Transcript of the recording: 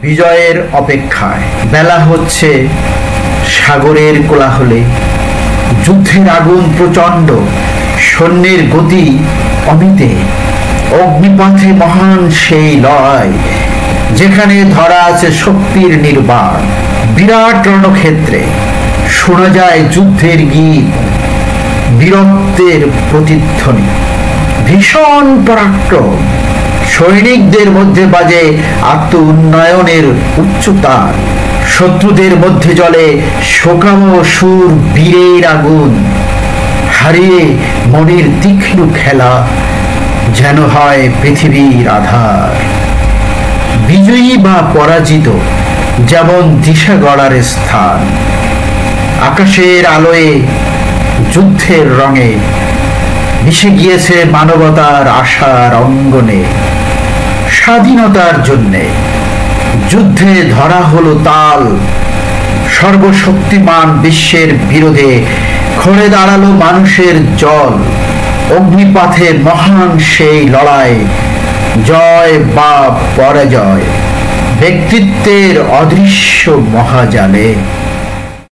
বিজয়ের অপেক্ষায়। বেলা হচ্ছে সাগরের কোলাহলে, যুদ্ধের আগুন প্রচণ্ড, সৈন্যের গতি অমিতে, অগ্নিপথে মহান সেই লড়াই, যেখানে ধরা আছে শক্তির নির্বাণ। বিরাট রণক্ষেত্রে শোনা যায় যুদ্ধের গীত, বীরত্বের প্রতিধ্বনি, ভীষণ পরাক্রম। সৈনিকদের মধ্যে বাজে আত্ম উন্নয়নের উচ্চতার, শত্রুদের মধ্যে জ্বলে শোকাময় সুর বীরের আগুন। হারিয়ে মনের তীক্ষ্ণ খেলা যেন হয় পৃথিবীর আধার। বিজয়ী বা পরাজিত যেমন দিশা গড়ার স্থান, আকাশের আলোয় যুদ্ধের রঙে মিশে গিয়েছে মানবতার আশার অঙ্গনে। স্বাধীনতার জন্যে যুদ্ধে ধরা হলো তাল, সর্বশক্তিমান বিশ্বের বিরোধে খড়ে দাঁড়ালো মানুষের জল। অগ্নিপথে মহান সেই লড়াই, জয় বা পরাজয় ব্যক্তিত্বের অদৃশ্য মহাজালে।